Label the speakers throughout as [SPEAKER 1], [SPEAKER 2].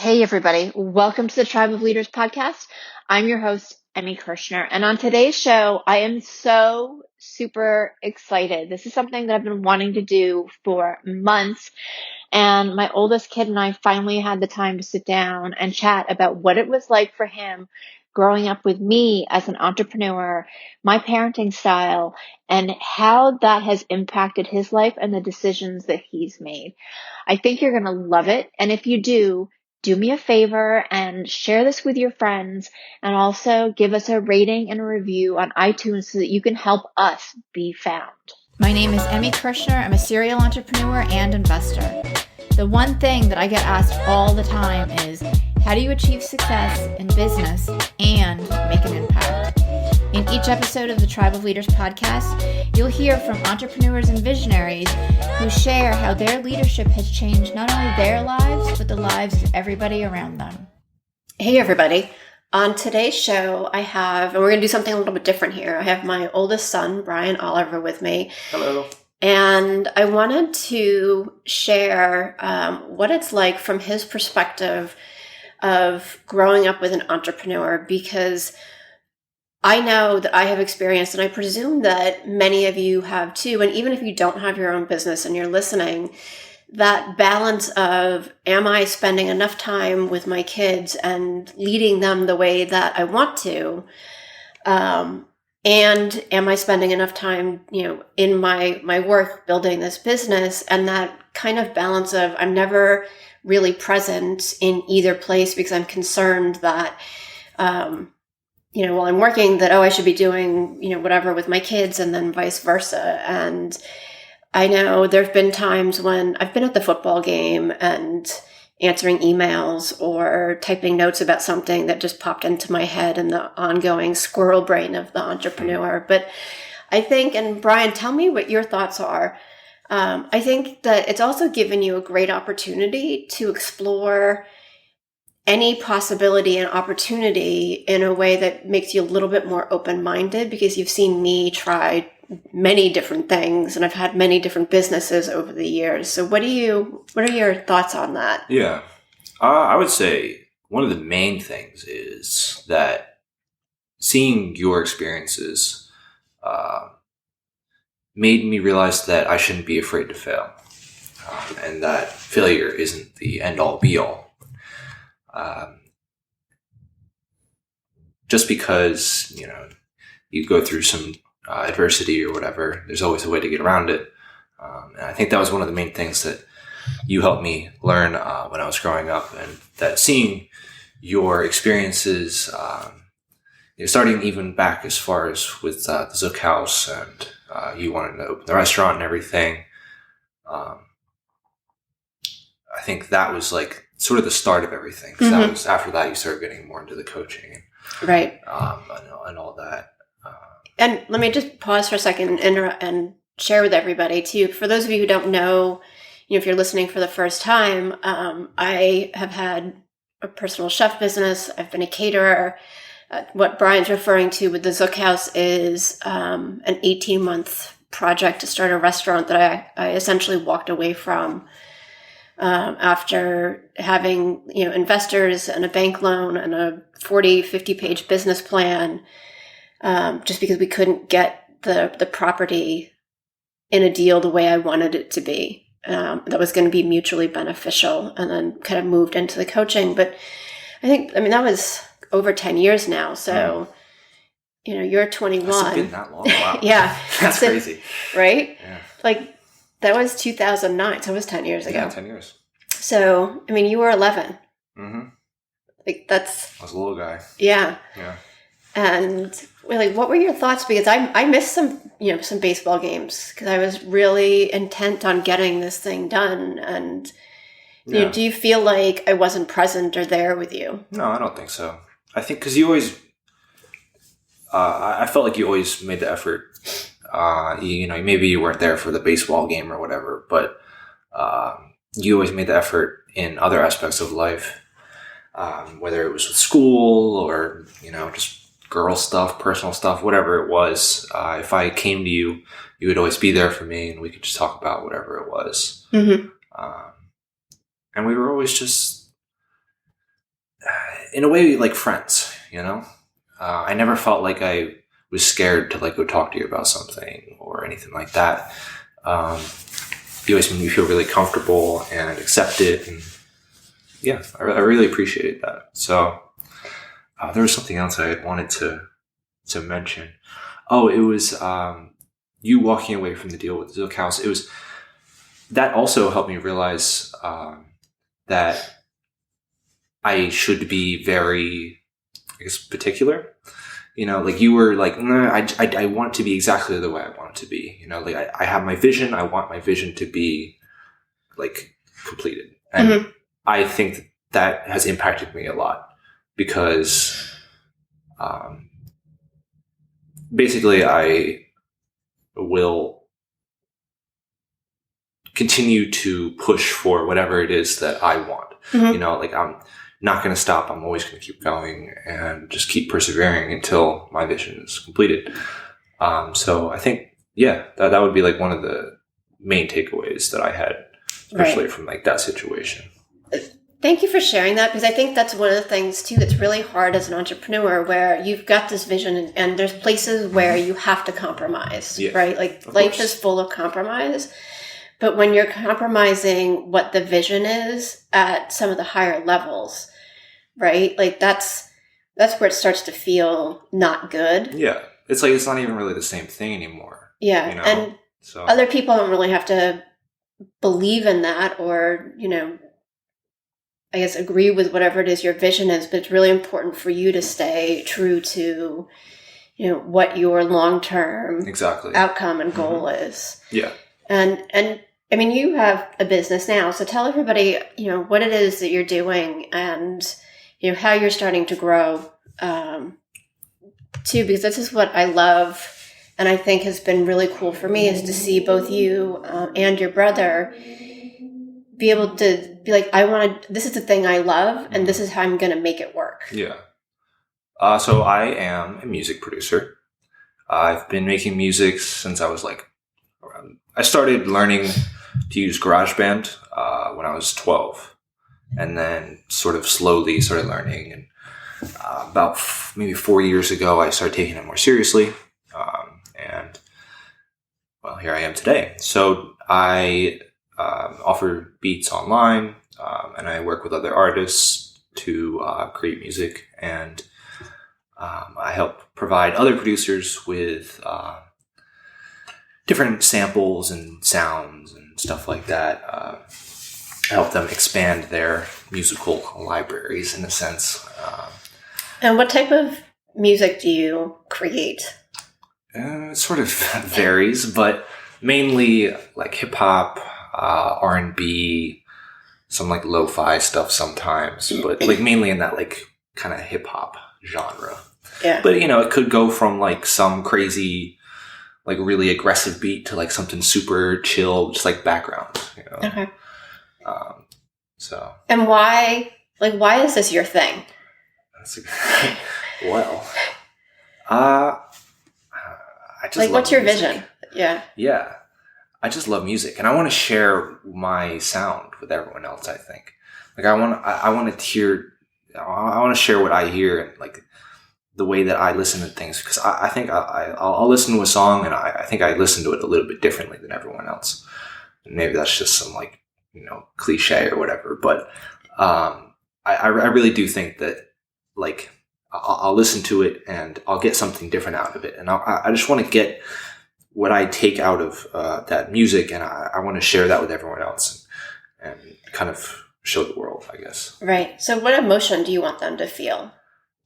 [SPEAKER 1] Hey, everybody. Welcome to the Tribe of Leaders podcast. I'm your host, Emmy Kirshner. And on today's show, I am so super excited. This is something that I've been wanting to do for months. And my oldest kid and I finally had the time to sit down and chat about what it was like for him growing up with me as an entrepreneur, my parenting style, and how that has impacted his life and the decisions that he's made. I think you're going to love it. And if you do me a favor and share this with your friends, and also give us a rating and a review on iTunes so that you can help us be found.
[SPEAKER 2] My name is Emmy Kirshner. I'm a serial entrepreneur and investor. The one thing that I get asked all the time is, how do you achieve success in business and make an impact? In each episode of the Tribe of Leaders podcast, you'll hear from entrepreneurs and visionaries who share how their leadership has changed not only their lives, but the lives of everybody around them.
[SPEAKER 3] Hey, everybody. On today's show, and we're going to do something a little bit different here. I have my oldest son, Brian Oliver, with me.
[SPEAKER 4] Hello.
[SPEAKER 3] And I wanted to share what it's like from his perspective of growing up with an entrepreneur, because I know that I have experienced, and I presume that many of you have too, and even if you don't have your own business and you're listening, that balance of, am I spending enough time with my kids and leading them the way that I want to? And am I spending enough time, in my work building this business? And that kind of balance of, I'm never really present in either place because I'm concerned that, while I'm working that, I should be doing, whatever with my kids, and then vice versa. And I know there've been times when I've been at the football game and answering emails or typing notes about something that just popped into my head in the ongoing squirrel brain of the entrepreneur. But I think, and Brian, tell me what your thoughts are. I think that it's also given you a great opportunity to explore any possibility and opportunity in a way that makes you a little bit more open-minded, because you've seen me try many different things, and I've had many different businesses over the years. So what are your thoughts on that?
[SPEAKER 4] Yeah. I would say one of the main things is that seeing your experiences made me realize that I shouldn't be afraid to fail, and that failure isn't the end-all be-all. Just because, you go through some adversity or whatever, there's always a way to get around it. And I think that was one of the main things that you helped me learn when I was growing up, and that seeing your experiences, starting even back as far as with the Zook House, and you wanted to open the restaurant and everything. I think that was like sort of the start of everything. Because that was, after that, you started getting more into the coaching,
[SPEAKER 3] right?
[SPEAKER 4] And all that.
[SPEAKER 3] And let me just pause for a second and share with everybody too. For those of you who don't know, if you're listening for the first time, I have had a personal chef business. I've been a caterer. What Brian's referring to with the Zook House is an 18-month project to start a restaurant that I essentially walked away from after having investors and a bank loan and a 50 page business plan. Just because we couldn't get the property in a deal the way I wanted it to be, that was going to be mutually beneficial, and then kind of moved into the coaching. But that was over 10 years now. So, you're 21.
[SPEAKER 4] That's been that long. Wow.
[SPEAKER 3] Yeah.
[SPEAKER 4] That's crazy.
[SPEAKER 3] Right?
[SPEAKER 4] Yeah.
[SPEAKER 3] Like, that was 2009. So it was 10 years ago.
[SPEAKER 4] Yeah, 10 years.
[SPEAKER 3] So, you were 11.
[SPEAKER 4] Mm-hmm.
[SPEAKER 3] Like,
[SPEAKER 4] I was a little guy.
[SPEAKER 3] Yeah.
[SPEAKER 4] Yeah.
[SPEAKER 3] And what were your thoughts? Because I missed some baseball games because I was really intent on getting this thing done. And do you feel like I wasn't present or there with you?
[SPEAKER 4] No, I don't think so. I think because you always, I felt like you always made the effort. Maybe you weren't there for the baseball game or whatever, but you always made the effort in other aspects of life, whether it was with school or just girl stuff, personal stuff, whatever it was. If I came to you, you would always be there for me, and we could just talk about whatever it was.
[SPEAKER 3] Mm-hmm.
[SPEAKER 4] And we were always just in a way, like friends, you know? I never felt like I was scared to like go talk to you about something or anything like that. You always made me feel really comfortable and accepted, and yeah, I really appreciated that. So there was something else I had wanted to mention. Oh, it was you walking away from the deal with the Zook House. It was that also helped me realize that I should be very, I guess, particular. You know, like you were like, nah, I want it to be exactly the way I want it to be. You know, like I have my vision. I want my vision to be like completed. And I think that has impacted me a lot because basically I will continue to push for whatever it is that I want. You know, like I'm not going to stop. I'm always going to keep going and just keep persevering until my vision is completed. So I think, yeah, that would be like one of the main takeaways that I had, especially from like that situation.
[SPEAKER 3] Thank you for sharing that, because I think that's one of the things too that's really hard as an entrepreneur, where you've got this vision and there's places where you have to compromise, right? Like life is full of compromise. But when you're compromising what the vision is at some of the higher levels, right? Like that's where it starts to feel not good.
[SPEAKER 4] Yeah. It's like, it's not even really the same thing anymore.
[SPEAKER 3] Yeah.
[SPEAKER 4] You know?
[SPEAKER 3] And so other people don't really have to believe in that or, you know, I guess agree with whatever it is your vision is, but it's really important for you to stay true to, you know, what your long-term outcome and goal is.
[SPEAKER 4] Yeah.
[SPEAKER 3] And I mean, you have a business now, so tell everybody, you know, what it is that you're doing and, you know, how you're starting to grow, too, because this is what I love and I think has been really cool for me is to see both you and your brother be able to be like, this is the thing I love and this is how I'm going to make it work.
[SPEAKER 4] Yeah. So I am a music producer. I've been making music since I was like, I started learning to use GarageBand when I was 12, and then sort of slowly started learning. And about maybe 4 years ago, I started taking it more seriously. And well, here I am today. So I offer beats online, and I work with other artists to create music, and I help provide other producers with different samples and sounds and stuff like that. Help them expand their musical libraries in a sense.
[SPEAKER 3] And what type of music do you create?
[SPEAKER 4] It sort of varies, but mainly like hip hop, R&B, some like lo-fi stuff sometimes, but like mainly in that like kind of hip hop genre.
[SPEAKER 3] Yeah.
[SPEAKER 4] But you know, it could go from like some crazy, like really aggressive beat to like something super chill, just like background, you know?
[SPEAKER 3] Okay.
[SPEAKER 4] So.
[SPEAKER 3] And why is this your thing?
[SPEAKER 4] That's well, I just
[SPEAKER 3] like,
[SPEAKER 4] love
[SPEAKER 3] what's your
[SPEAKER 4] music.
[SPEAKER 3] vision? Yeah.
[SPEAKER 4] Yeah. I just love music, and I want to share my sound with everyone else. I think, like, I want to share what I hear and like the way that I listen to things, because I think I'll listen to a song and I think I listen to it a little bit differently than everyone else. And maybe that's just some like, you know, cliche or whatever, but I really do think that like I'll listen to it and I'll get something different out of it, and I just want to get what I take out of that music, and I want to share that with everyone else and kind of show the world, I guess. Right.
[SPEAKER 3] So what emotion do you want them to feel?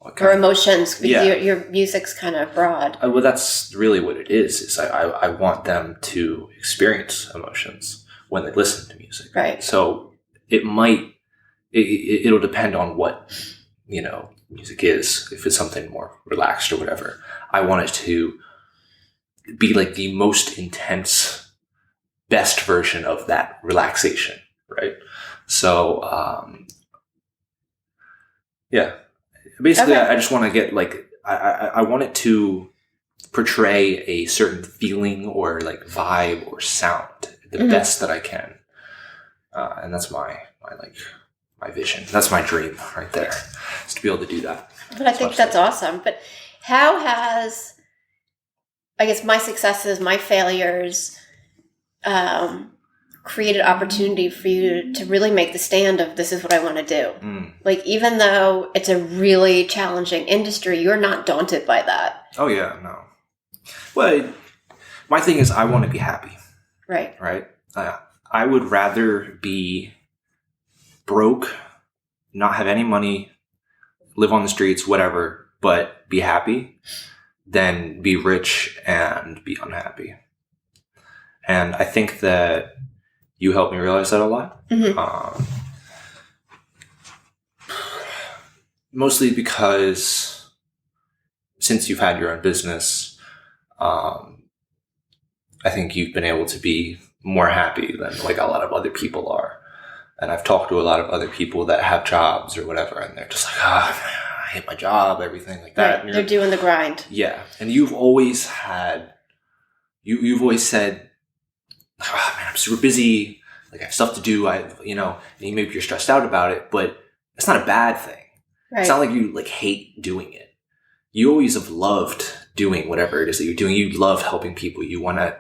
[SPEAKER 3] Or emotions, because your music's kind of broad.
[SPEAKER 4] Well, that's really what it is I want them to experience emotions when they listen to music.
[SPEAKER 3] Right.
[SPEAKER 4] So it'll depend on what, you know, music is. If it's something more relaxed or whatever, I want it to be like the most intense, best version of that relaxation, right? So, yeah. Basically, okay. I just want to get like, I want it to portray a certain feeling or like vibe or sound the best that I can. And that's my vision. That's my dream right there. is to be able to do that.
[SPEAKER 3] But I think that's awesome. But how has, I guess, my successes, my failures, created opportunity for you to really make the stand of this is what I want to do? Like, even though it's a really challenging industry, you're not daunted by that.
[SPEAKER 4] Oh, yeah, no. Well, my thing is I want to be happy.
[SPEAKER 3] Right.
[SPEAKER 4] Right? I would rather be broke, not have any money, live on the streets, whatever, but be happy than be rich and be unhappy. And I think that you helped me realize that a lot. Mostly because since you've had your own business, I think you've been able to be more happy than like a lot of other people are. And I've talked to a lot of other people that have jobs or whatever, and they're just like, I hate my job, everything like that.
[SPEAKER 3] Right. They're doing the grind.
[SPEAKER 4] Yeah. And you've always had, you've always said, oh, man, I'm super busy. Like I have stuff to do. And maybe you're stressed out about it, but it's not a bad thing.
[SPEAKER 3] Right.
[SPEAKER 4] It's not like you like hate doing it. You always have loved doing whatever it is that you're doing. You love helping people. You want to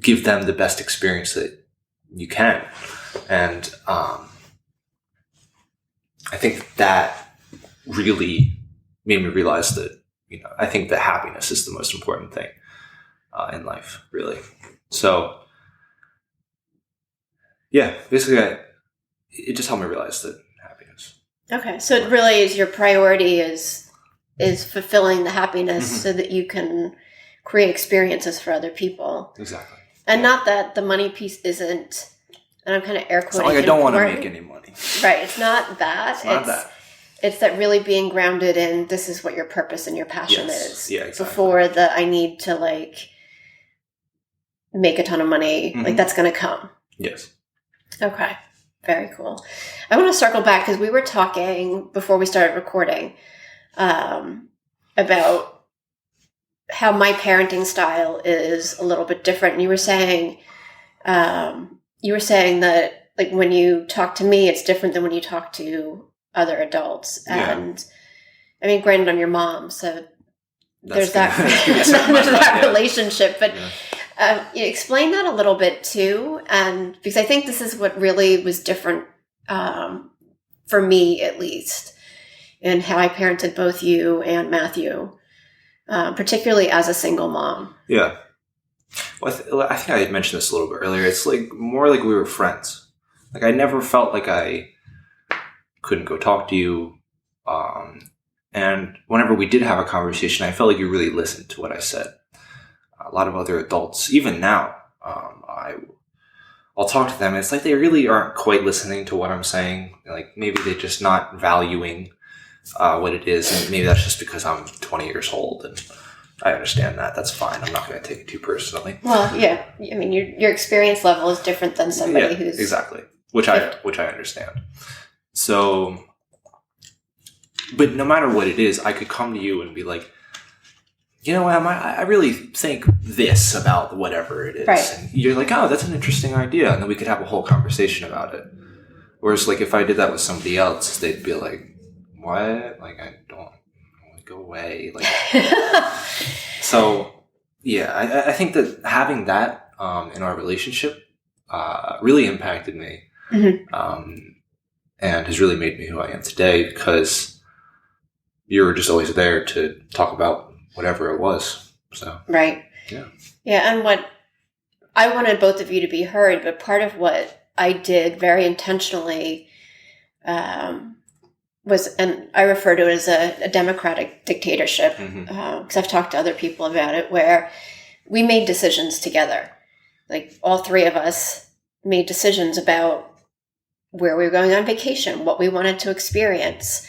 [SPEAKER 4] give them the best experience that you can. And I think that really made me realize that, I think that happiness is the most important thing in life, really. So, yeah, basically it just helped me realize that happiness.
[SPEAKER 3] Okay, so it really is your priority is fulfilling the happiness so that you can create experiences for other people.
[SPEAKER 4] Exactly.
[SPEAKER 3] And not that the money piece isn't, and I'm kind of air quoting.
[SPEAKER 4] It's not like I don't want to make any money.
[SPEAKER 3] Right, it's not that.
[SPEAKER 4] It's not that.
[SPEAKER 3] It's that really being grounded in this is what your purpose and your passion is.
[SPEAKER 4] Yeah, exactly.
[SPEAKER 3] Before the I need to like make a ton of money, like that's going to come.
[SPEAKER 4] Yes.
[SPEAKER 3] Okay. Very cool. I want to circle back because we were talking before we started recording about how my parenting style is a little bit different. And you were saying that like when you talk to me, it's different than when you talk to other adults. And I mean, granted, I'm your mom, so there's that relationship, but you explain that a little bit too. And because I think this is what really was different for me, at least, in how I parented both you and Matthew. Particularly as a single mom.
[SPEAKER 4] Yeah. Well, I think I had mentioned this a little bit earlier. It's like more like we were friends. Like I never felt like I couldn't go talk to you. And whenever we did have a conversation, I felt like you really listened to what I said. A lot of other adults, even now, I'll talk to them. And it's like they really aren't quite listening to what I'm saying. Like maybe they're just not valuing what it is, and maybe that's just because I'm 20 years old, and I understand that. That's fine. I'm not going to take it too personally.
[SPEAKER 3] Well, yeah. I mean, your experience level is different than somebody who's
[SPEAKER 4] exactly, which I understand. So, but no matter what it is, I could come to you and be like, Em, I really think this about whatever it is,
[SPEAKER 3] right.
[SPEAKER 4] And you're like, oh, that's an interesting idea, and then we could have a whole conversation about it. Whereas, like, if I did that with somebody else, they'd be like, what? Like, I don't go away. Like, so yeah, I think that having that in our relationship really impacted me, and has really made me who I am today because you were just always there to talk about whatever it was. So
[SPEAKER 3] right, yeah, and what I wanted both of you to be heard, but part of what I did very intentionally. Was, and I refer to it as a democratic dictatorship, because I've talked to other people about it, where we made decisions together. Like all three of us made decisions about where we were going on vacation, what we wanted to experience,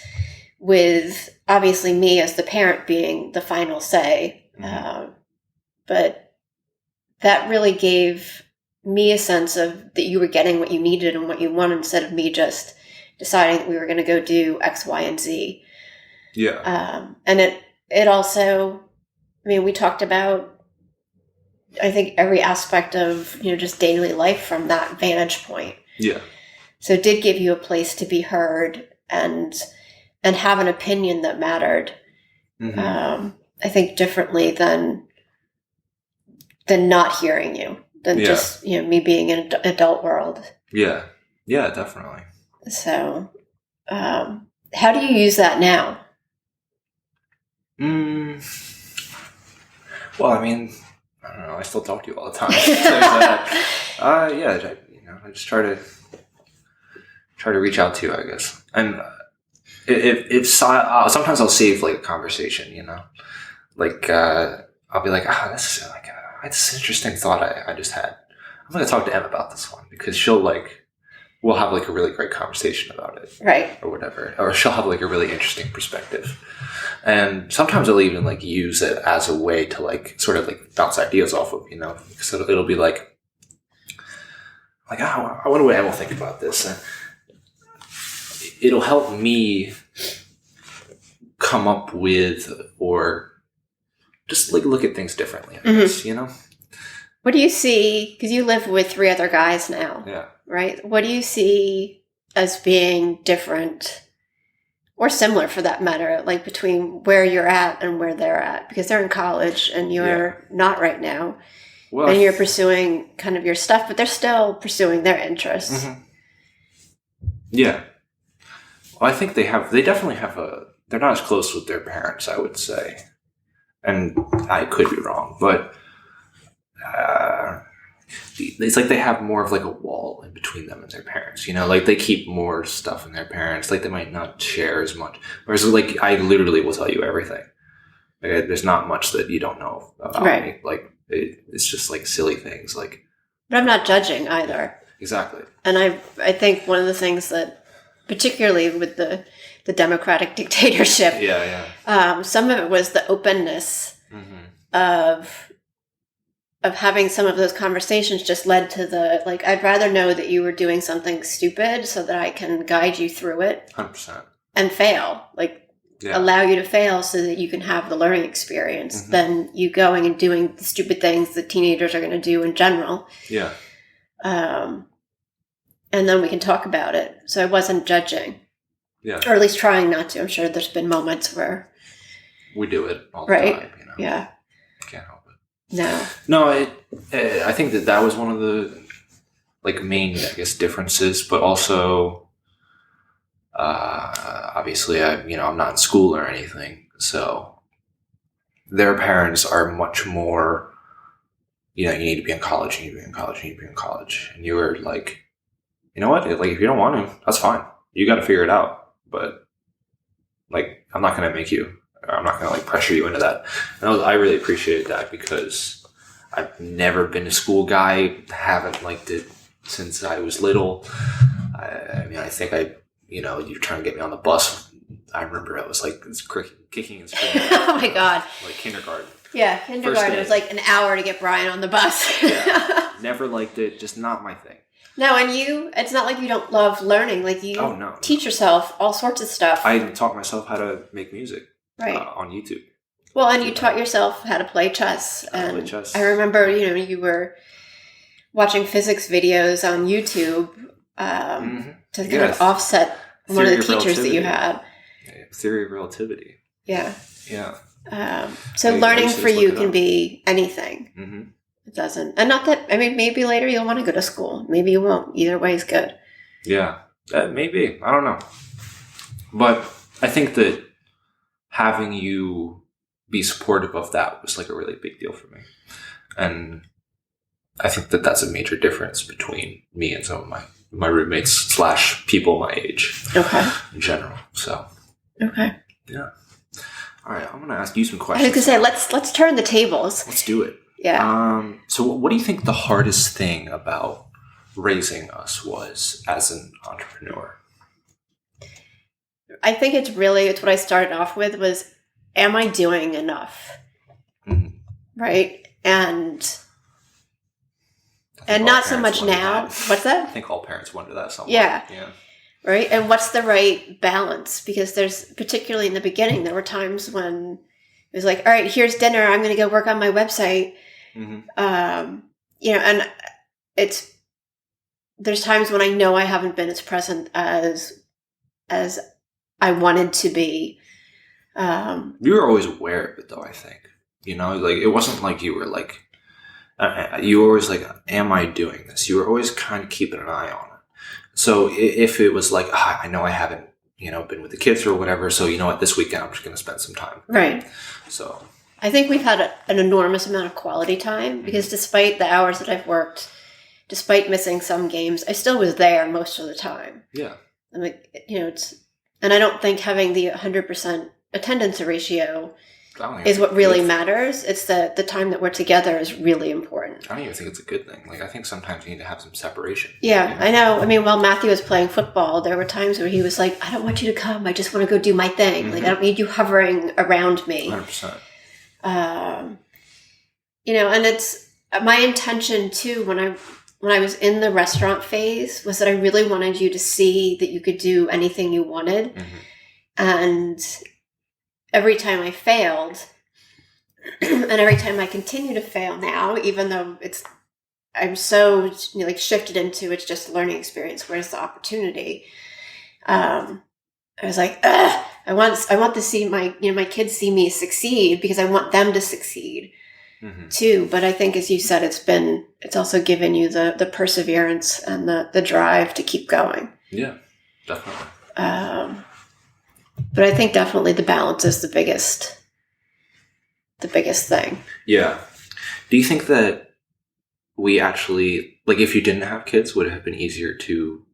[SPEAKER 3] with obviously me as the parent being the final say. But that really gave me a sense of that you were getting what you needed and what you wanted instead of me just deciding that we were going to go do X, Y, and Z.
[SPEAKER 4] Yeah.
[SPEAKER 3] And it also, I mean, we talked about, I think, every aspect of, just daily life from that vantage point.
[SPEAKER 4] Yeah.
[SPEAKER 3] So it did give you a place to be heard. and have an opinion that mattered. I think differently than not hearing you, than just me being in an adult world.
[SPEAKER 4] Yeah, definitely.
[SPEAKER 3] So, how do you use that now?
[SPEAKER 4] Well, I mean, I don't know. I still talk to you all the time. I just try to reach out to you, I guess. And sometimes I'll save like a conversation, like I'll be like, this is like it's an interesting thought I just had. I'm gonna talk to Em about this one because we'll have like a really great conversation about it,
[SPEAKER 3] right?
[SPEAKER 4] Or whatever, or she'll have like a really interesting perspective. And sometimes I'll even like use it as a way to like sort of like bounce ideas off of, because it'll be like, I wonder what Em will think about this. And it'll help me come up with or just like look at things differently, I guess,
[SPEAKER 3] What do you see? Because you live with 3 other guys now.
[SPEAKER 4] Yeah.
[SPEAKER 3] Right? What do you see as being different or similar for that matter, like between where you're at and where they're at? Because they're in college and you're not right now. Well, and you're pursuing kind of your stuff, but they're still pursuing their interests.
[SPEAKER 4] Yeah. Well, I think they definitely have they're not as close with their parents, I would say. And I could be wrong, but it's like they have more of like a wall in between them and their parents, like they keep more stuff in their parents, like they might not share as much. Whereas like I literally will tell you everything. Like, there's not much that you don't know about me. Like it's just like silly things. Like,
[SPEAKER 3] but I'm not judging either.
[SPEAKER 4] Exactly. And
[SPEAKER 3] I think one of the things that, particularly with the democratic dictatorship, some of it was the openness of having some of those conversations just led to the, like, I'd rather know that you were doing something stupid so that I can guide you through it.
[SPEAKER 4] 100%.
[SPEAKER 3] And fail. Like, allow you to fail so that you can have the learning experience than you going and doing the stupid things that teenagers are going to do in general.
[SPEAKER 4] Yeah.
[SPEAKER 3] And then we can talk about it. So I wasn't judging.
[SPEAKER 4] Yeah.
[SPEAKER 3] Or at least trying not to. I'm sure there's been moments where
[SPEAKER 4] we do it all the time,
[SPEAKER 3] Yeah.
[SPEAKER 4] Can't help it.
[SPEAKER 3] No,
[SPEAKER 4] I think that was one of the like main, I guess, differences, but also, obviously, I'm not in school or anything, so their parents are much more, you need to be in college, you need to be in college, you need to be in college, and you were like, you know what, like if you don't want to, that's fine, you got to figure it out, but like I'm not going to make you. I'm not going to like pressure you into that. And I really appreciated that because I've never been a school guy. Haven't liked it since I was little. I think you're trying to get me on the bus. I remember it was like kicking and screaming.
[SPEAKER 3] Oh my God.
[SPEAKER 4] Like kindergarten.
[SPEAKER 3] Yeah, kindergarten was like an hour to get Brian on the bus.
[SPEAKER 4] Yeah. Never liked it. Just not my thing.
[SPEAKER 3] No, and it's not like you don't love learning. Like you teach yourself all sorts of stuff.
[SPEAKER 4] I taught myself how to make music.
[SPEAKER 3] Right.
[SPEAKER 4] On YouTube.
[SPEAKER 3] Well, and you taught yourself how to play chess. And I remember, you were watching physics videos on YouTube to kind of offset one of the teachers that you had.
[SPEAKER 4] Theory of relativity.
[SPEAKER 3] Yeah.
[SPEAKER 4] Yeah.
[SPEAKER 3] So learning for you can be anything. Mm-hmm. It doesn't. And not that, maybe later you'll want to go to school. Maybe you won't. Either way is good.
[SPEAKER 4] Yeah. Maybe. I don't know. But I think that having you be supportive of that was like a really big deal for me. And I think that that's a major difference between me and some of my roommates / people my age.
[SPEAKER 3] Okay.
[SPEAKER 4] In general. So.
[SPEAKER 3] Okay.
[SPEAKER 4] Yeah. All right. I'm going to ask you some questions.
[SPEAKER 3] I was going to say, let's turn the tables.
[SPEAKER 4] Let's do it.
[SPEAKER 3] Yeah.
[SPEAKER 4] So what do you think the hardest thing about raising us was as an entrepreneur?
[SPEAKER 3] I think it's what I started off with was, am I doing enough? Mm-hmm. Right? And not so much now. What's that?
[SPEAKER 4] I think all parents wonder that somewhat.
[SPEAKER 3] Yeah. Right? And what's the right balance? Because particularly in the beginning, there were times when it was like, all right, here's dinner. I'm going to go work on my website. Mm-hmm. And there's times when I know I haven't been as present as I wanted to be.
[SPEAKER 4] You were always aware of it, though, I think. Like, it wasn't like you were like, you were always like, am I doing this? You were always kind of keeping an eye on it. So if it was like, I know I haven't, been with the kids or whatever, so you know what, this weekend I'm just going to spend some time.
[SPEAKER 3] Right.
[SPEAKER 4] So
[SPEAKER 3] I think we've had an enormous amount of quality time because despite the hours that I've worked, despite missing some games, I still was there most of the time.
[SPEAKER 4] Yeah.
[SPEAKER 3] I'm like, and I don't think having the 100% attendance ratio is what really matters. It's the time that we're together is really important.
[SPEAKER 4] I don't even think it's a good thing. Like, I think sometimes you need to have some separation.
[SPEAKER 3] Yeah, I know. I mean, while Matthew was playing football, there were times where he was like, I don't want you to come. I just want to go do my thing. Mm-hmm. Like, I don't need you hovering around me.
[SPEAKER 4] 100%.
[SPEAKER 3] And it's my intention too, when I was in the restaurant phase, was that I really wanted you to see that you could do anything you wanted. Mm-hmm. And every time I failed, and every time I continue to fail now, even though I'm so shifted into it's just a learning experience. Where's the opportunity? I was like, I want to see my kids see me succeed because I want them to succeed too. But I think, as you said, it's also given you the perseverance and the drive to keep going.
[SPEAKER 4] Yeah, definitely.
[SPEAKER 3] But I think definitely the balance is the biggest thing.
[SPEAKER 4] Yeah. Do you think that we actually, like, if you didn't have kids, would it have been easier to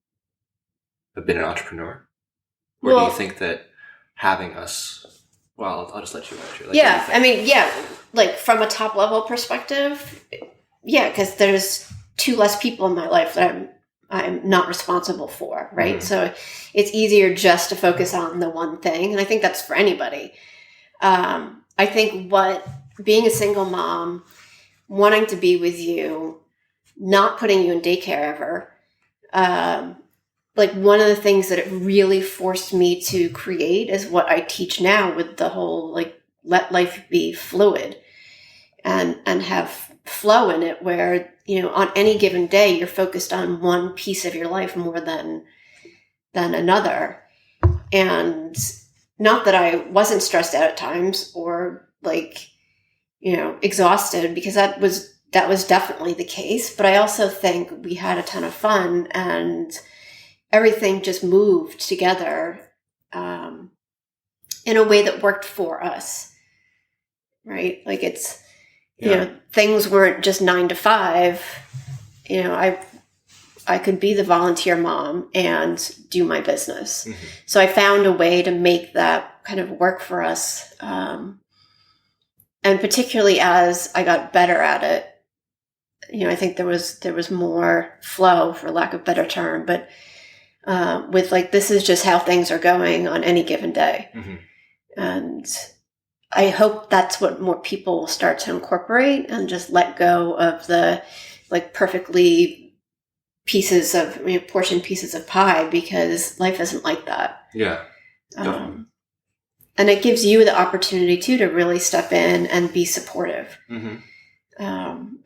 [SPEAKER 4] have been an entrepreneur? Or do you think that having us, well, I'll just let you answer.
[SPEAKER 3] Yeah. I mean, yeah, like from a top level perspective, yeah, because there's 2 less people in my life that I'm not responsible for, right? Mm-hmm. So it's easier just to focus on the one thing. And I think that's for anybody. I think being a single mom, wanting to be with you, not putting you in daycare ever, like one of the things that it really forced me to create is what I teach now with the whole, like, let life be fluid and have flow in it where, on any given day, you're focused on one piece of your life more than another. And not that I wasn't stressed out at times or exhausted, because that was definitely the case. But I also think we had a ton of fun and everything just moved together in a way that worked for us. Right? Like it's, things weren't just 9 to 5. I could be the volunteer mom and do my business. Mm-hmm. So I found a way to make that kind of work for us. And particularly as I got better at it, I think there was more flow, for lack of a better term, but with this is just how things are going on any given day. Mm-hmm. And I hope that's what more people will start to incorporate and just let go of the perfectly portion pieces of pie, because life isn't like that.
[SPEAKER 4] Yeah.
[SPEAKER 3] And it gives you the opportunity too to really step in and be supportive. Mm-hmm.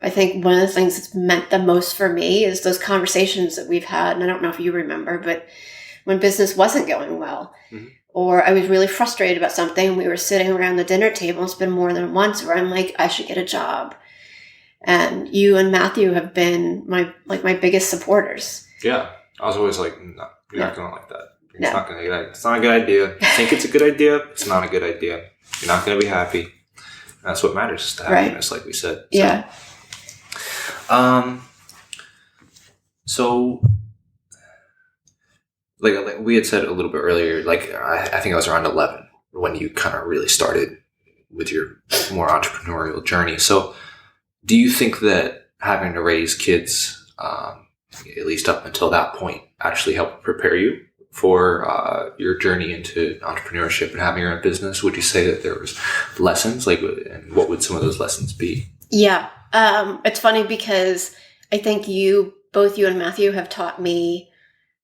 [SPEAKER 3] I think one of the things that's meant the most for me is those conversations that we've had. And I don't know if you remember, but when business wasn't going well, mm-hmm. or I was really frustrated about something, we were sitting around the dinner table. It's been more than once where I'm like, I should get a job. And you and Matthew have been my biggest supporters.
[SPEAKER 4] Yeah. I was always like, no, you're not going to like that. It's not a good idea. You think it's a good idea? It's not a good idea. You're not going to be happy. That's what matters, is the happiness, like we said. So,
[SPEAKER 3] yeah.
[SPEAKER 4] So, like we had said a little bit earlier, I think I was around 11 when you kind of really started with your more entrepreneurial journey. So, do you think that having to raise kids, at least up until that point, actually helped prepare you for your journey into entrepreneurship and having your own business? Would you say that there was lessons, and what would some of those lessons be?
[SPEAKER 3] Yeah. It's funny because I think both you and Matthew have taught me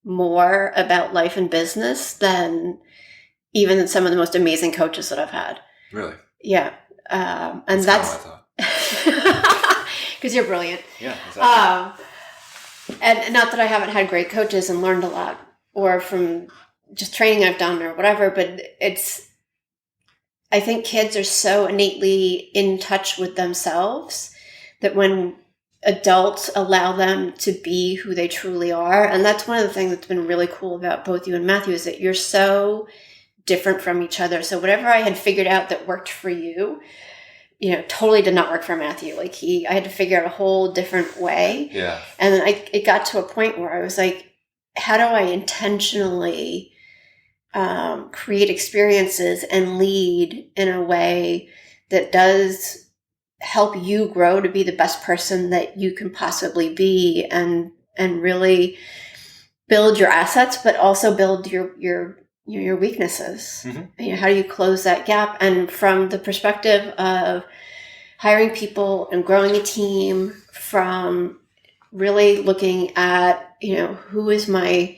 [SPEAKER 3] more about life and business than even some of the most amazing coaches that I've had.
[SPEAKER 4] Really?
[SPEAKER 3] Yeah. And that's because you're brilliant.
[SPEAKER 4] Yeah, exactly.
[SPEAKER 3] And not that I haven't had great coaches and learned a lot, or from just training I've done or whatever, but I think kids are so innately in touch with themselves that when adults allow them to be who they truly are, and that's one of the things that's been really cool about both you and Matthew, is that you're so different from each other. So whatever I had figured out that worked for you, totally did not work for Matthew. Like I had to figure out a whole different way.
[SPEAKER 4] Yeah.
[SPEAKER 3] And then it got to a point where I was like, how do I intentionally create experiences and lead in a way that does help you grow to be the best person that you can possibly be, and really build your assets, but also build your weaknesses. Mm-hmm. How do you close that gap? And from the perspective of hiring people and growing a team, from really looking at, who is my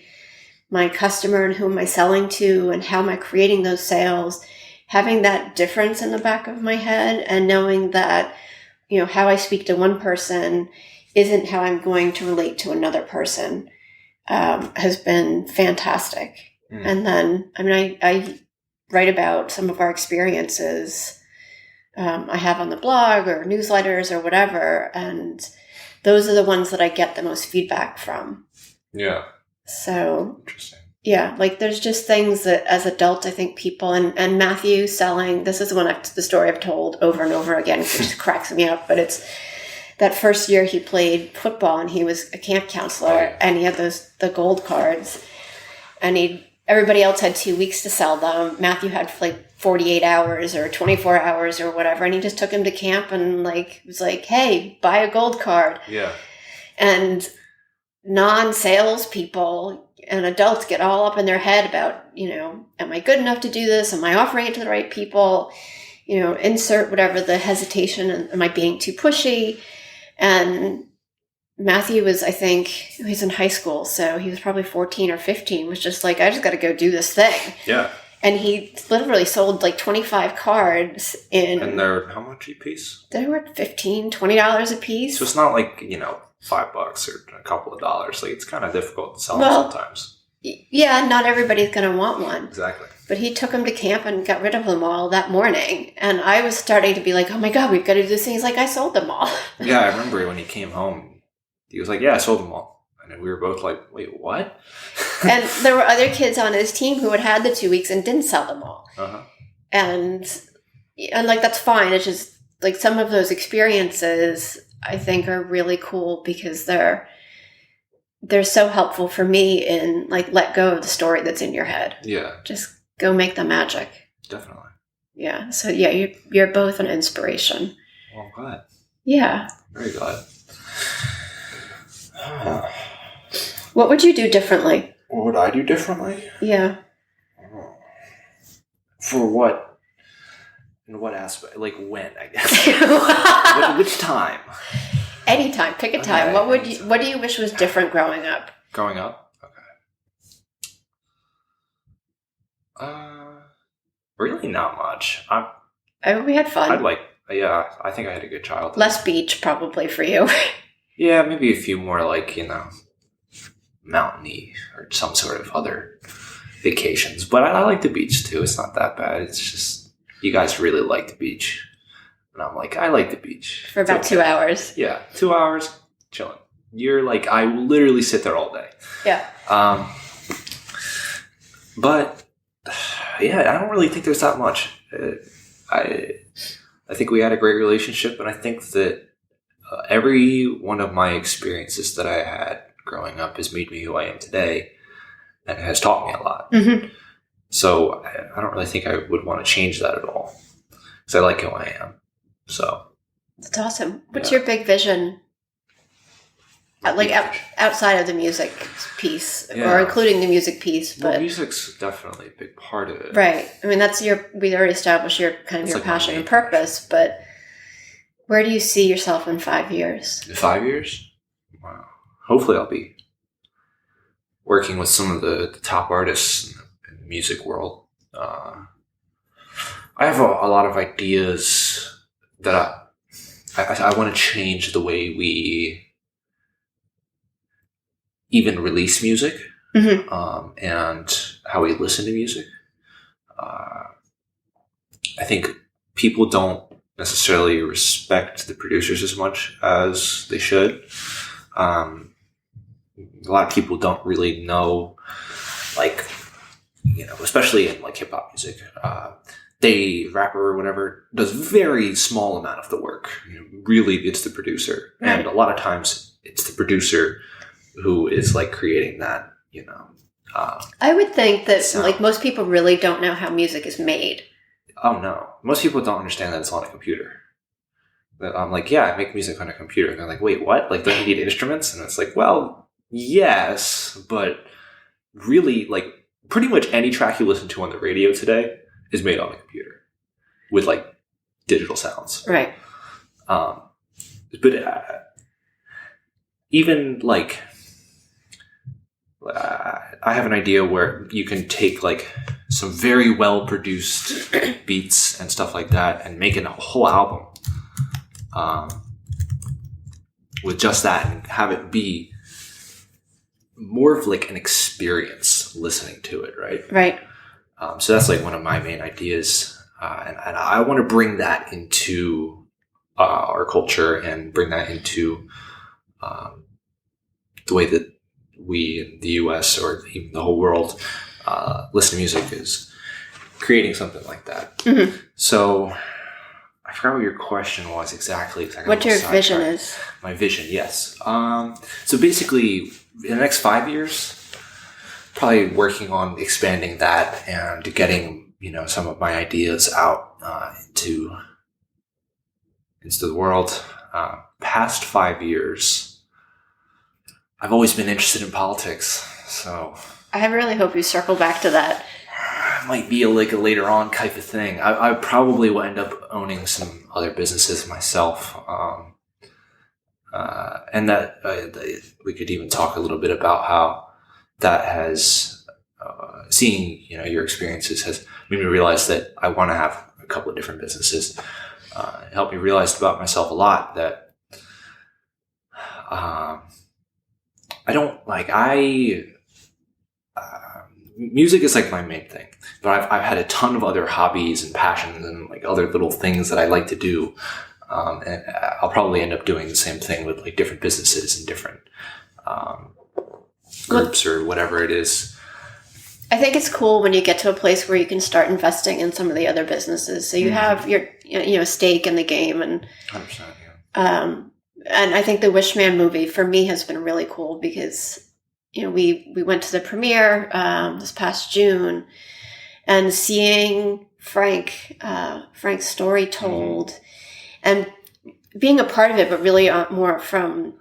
[SPEAKER 3] customer and who am I selling to and how am I creating those sales, having that difference in the back of my head and knowing that, how I speak to one person isn't how I'm going to relate to another person, has been fantastic. Mm. And then, I write about some of our experiences I have on the blog or newsletters or whatever, and those are the ones that I get the most feedback from.
[SPEAKER 4] Yeah.
[SPEAKER 3] So
[SPEAKER 4] interesting.
[SPEAKER 3] Yeah, like there's just things that as adults, I think people, and Matthew selling, this is the story I've told over and over again, which just cracks me up, but it's that first year he played football and he was a camp counselor and he had the gold cards, and everybody else had 2 weeks to sell them. Matthew had like 48 hours or 24 hours or whatever, and he just took him to camp and was like, hey, buy a gold card.
[SPEAKER 4] Yeah.
[SPEAKER 3] And non-sales people and adults get all up in their head about, am I good enough to do this? Am I offering it to the right people? Insert whatever the hesitation, and am I being too pushy? And Matthew was, I think, he's in high school, so he was probably 14 or 15, was just like, I just got to go do this thing.
[SPEAKER 4] Yeah.
[SPEAKER 3] And he literally sold like 25 cards in...
[SPEAKER 4] And they're how much a piece?
[SPEAKER 3] They were $15, $20 a piece.
[SPEAKER 4] So it's not like, $5 or a couple of dollars. Like, it's kind of difficult to sell them sometimes.
[SPEAKER 3] Yeah, not everybody's going to want one.
[SPEAKER 4] Exactly.
[SPEAKER 3] But he took them to camp and got rid of them all that morning. And I was starting to be like, oh my God, we've got to do this thing. He's like, I sold them all.
[SPEAKER 4] Yeah, I remember when he came home, he was like, yeah, I sold them all. And we were both like, wait, what?
[SPEAKER 3] And there were other kids on his team who had the 2 weeks and didn't sell them all.
[SPEAKER 4] Uh-huh.
[SPEAKER 3] And that's fine. It's just like some of those experiences I think are really cool because they're so helpful for me in let go of the story that's in your head.
[SPEAKER 4] Yeah.
[SPEAKER 3] Just go make the magic.
[SPEAKER 4] Definitely.
[SPEAKER 3] Yeah. So yeah, you're both an inspiration.
[SPEAKER 4] Well, I'm glad.
[SPEAKER 3] Yeah.
[SPEAKER 4] Very glad.
[SPEAKER 3] What would you do differently?
[SPEAKER 4] What would I do differently?
[SPEAKER 3] Yeah.
[SPEAKER 4] For what? In what aspect? Like when, I guess. Which time?
[SPEAKER 3] Anytime. Pick a time. Okay, what do you wish was different growing up?
[SPEAKER 4] Growing up? Okay. Really not much.
[SPEAKER 3] We had fun.
[SPEAKER 4] I think I had a good childhood.
[SPEAKER 3] Less beach probably for you.
[SPEAKER 4] Yeah, maybe a few more mountainy or some sort of other vacations. But I like the beach too. It's not that bad. It's just you guys really like the beach. And I'm like, I like the beach.
[SPEAKER 3] For about 2 hours.
[SPEAKER 4] Yeah, 2 hours, chilling. You're like, I literally sit there all day.
[SPEAKER 3] Yeah.
[SPEAKER 4] But yeah, I don't really think there's that much. I think we had a great relationship, and I think that every one of my experiences that I had growing up has made me who I am today, and has taught me a lot. Mm-hmm. So I don't really think I would want to change that at all, because I like who I am. So
[SPEAKER 3] that's awesome. What's your big vision? Outside of the music piece, or including the music piece, but
[SPEAKER 4] music's definitely a big part of it,
[SPEAKER 3] right? I mean, we already established your passion and purpose, but where do you see yourself in 5 years?
[SPEAKER 4] In 5 years? Wow. Hopefully, I'll be working with some of the top artists in the music world. I have a lot of ideas that I want to change the way we even release music. and how we listen to music. I think people don't necessarily respect the producers as much as they should. A lot of people don't really know, like, especially in like hip hop music, the rapper or whatever does very small amount of the work. Really, it's the producer, and a lot of times it's the producer who is like creating that.
[SPEAKER 3] I would think that
[SPEAKER 4] sound.
[SPEAKER 3] like most people really don't know how music is made.
[SPEAKER 4] Oh no, most people don't understand that it's on a computer. I'm like, yeah, I make music on a computer. And they're like, wait, what? Like, don't you need instruments? And it's like, well, yes, but really, like, pretty much any track you listen to on the radio today is made on a computer with like digital sounds.
[SPEAKER 3] Right.
[SPEAKER 4] But even like, I have an idea where you can take like some very well produced beats and stuff like that and make a whole album with just that, and have it be more of like an experience listening to it, right?
[SPEAKER 3] Right.
[SPEAKER 4] So that's like one of my main ideas, and I want to bring that into our culture and bring that into the way that we in the U.S. or even the whole world listen to music, is creating something like that.
[SPEAKER 3] Mm-hmm.
[SPEAKER 4] So I forgot what your question was exactly.
[SPEAKER 3] What your vision is.
[SPEAKER 4] My vision, yes. So basically, in the next 5 years, probably working on expanding that and getting, some of my ideas out into the world. Past 5 years, I've always been interested in politics, so
[SPEAKER 3] I really hope you circle back to that.
[SPEAKER 4] it might be a later on type of thing. I probably will end up owning some other businesses myself, and that we could even talk a little bit about how that has seeing your experiences has made me realize that I want to have a couple of different businesses. It helped me realize about myself a lot that I don't like music is like my main thing, but I've had a ton of other hobbies and passions and like other little things that I like to do, and I'll probably end up doing the same thing with like different businesses and different groups or whatever it is.
[SPEAKER 3] I think it's cool when you get to a place where you can start investing in some of the other businesses. So you have your stake in the game, and
[SPEAKER 4] 100%, yeah.
[SPEAKER 3] And I think the Wishman movie for me has been really cool because we went to the premiere this past June, and seeing Frank's story told, and being a part of it, but really more from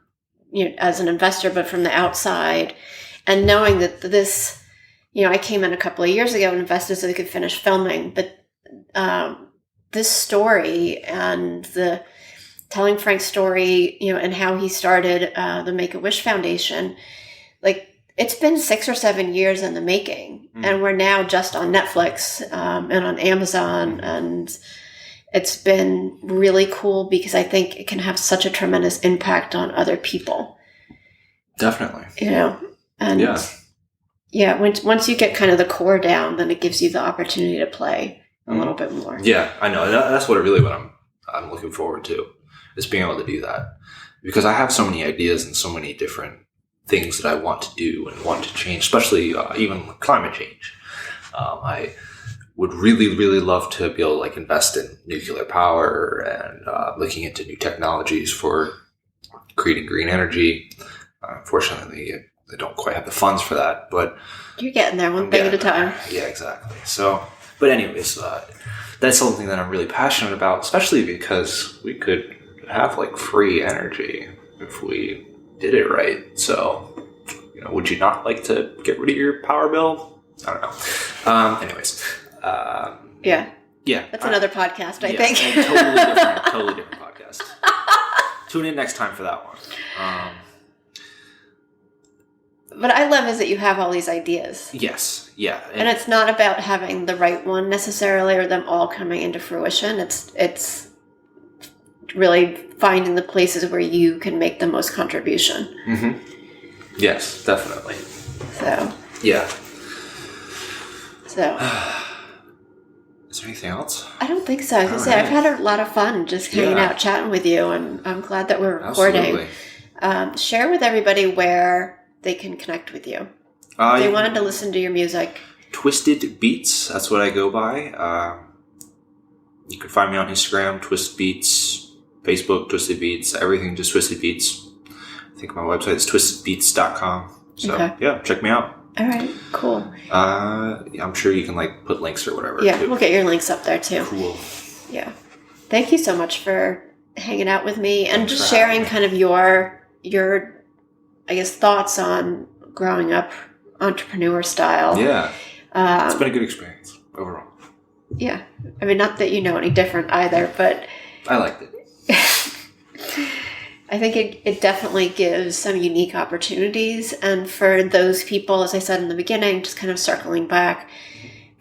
[SPEAKER 3] as an investor, but from the outside, and knowing that this, I came in a couple of years ago and invested so they could finish filming, but this story and the telling Frank's story, and how he started the Make-A-Wish Foundation, like it's been 6 or 7 years in the making, and we're now just on Netflix and on Amazon, and it's been really cool because I think it can have such a tremendous impact on other people.
[SPEAKER 4] Definitely.
[SPEAKER 3] And once you get kind of the core down, then it gives you the opportunity to play a little bit more.
[SPEAKER 4] Yeah, I know. That's what I'm looking forward to, is being able to do that, because I have so many ideas and so many different things that I want to do and want to change, especially even climate change. I would really, really love to be able to like invest in nuclear power and looking into new technologies for creating green energy. Unfortunately, I don't quite have the funds for that, but
[SPEAKER 3] you're getting there one thing at a time.
[SPEAKER 4] Yeah, exactly. So, but anyways, that's something that I'm really passionate about, especially because we could have like free energy if we did it right. So, would you not like to get rid of your power bill? I don't know. Anyways.
[SPEAKER 3] Yeah.
[SPEAKER 4] Yeah.
[SPEAKER 3] That's another podcast, I think.
[SPEAKER 4] Totally different podcast. Tune in next time for that one.
[SPEAKER 3] What I love is that you have all these ideas.
[SPEAKER 4] Yes. Yeah.
[SPEAKER 3] And it's not about having the right one necessarily, or them all coming into fruition. It's really finding the places where you can make the most contribution.
[SPEAKER 4] Mm-hmm. Yes, definitely.
[SPEAKER 3] So
[SPEAKER 4] Yeah.
[SPEAKER 3] So,
[SPEAKER 4] Is there anything else?
[SPEAKER 3] I don't think so. I was going to say, I've had a lot of fun just hanging out, chatting with you, and I'm glad that we're recording.
[SPEAKER 4] Absolutely.
[SPEAKER 3] Share with everybody where they can connect with you. If they wanted to listen to your music.
[SPEAKER 4] Twisted Beats, that's what I go by. You can find me on Instagram, Twisted Beats, Facebook, Twisted Beats, everything just Twisted Beats. I think my website is twistedbeats.com. So, yeah, check me out.
[SPEAKER 3] All right, cool.
[SPEAKER 4] I'm sure you can put links or whatever.
[SPEAKER 3] Yeah, we'll get your links up there too.
[SPEAKER 4] Cool.
[SPEAKER 3] Yeah. Thank you so much for hanging out with me and just sharing kind of your I guess thoughts on growing up entrepreneur style.
[SPEAKER 4] Yeah. It's been a good experience overall.
[SPEAKER 3] Yeah. I mean, not that you know any different either, but
[SPEAKER 4] I liked it.
[SPEAKER 3] I think it definitely gives some unique opportunities. And for those people, as I said in the beginning, just kind of circling back,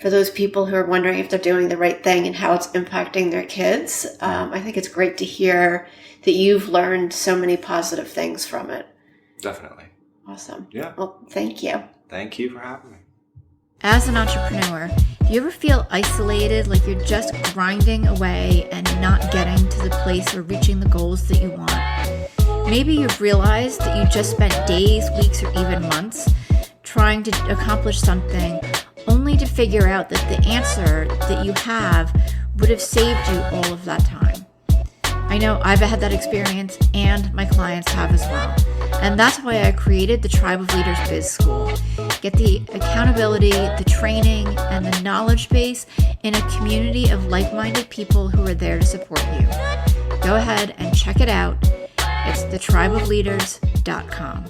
[SPEAKER 3] for those people who are wondering if they're doing the right thing and how it's impacting their kids, I think it's great to hear that you've learned so many positive things from it.
[SPEAKER 4] Definitely.
[SPEAKER 3] Awesome.
[SPEAKER 4] Yeah.
[SPEAKER 3] Well, thank you.
[SPEAKER 4] Thank you for having me.
[SPEAKER 2] As an entrepreneur, do you ever feel isolated, like you're just grinding away and not getting to the place or reaching the goals that you want? Maybe you've realized that you just spent days, weeks, or even months trying to accomplish something only to figure out that the answer that you have would have saved you all of that time. I know I've had that experience, and my clients have as well. And that's why I created the Tribe of Leaders Biz School. Get the accountability, the training, and the knowledge base in a community of like-minded people who are there to support you. Go ahead and check it out. It's thetribeofleaders.com.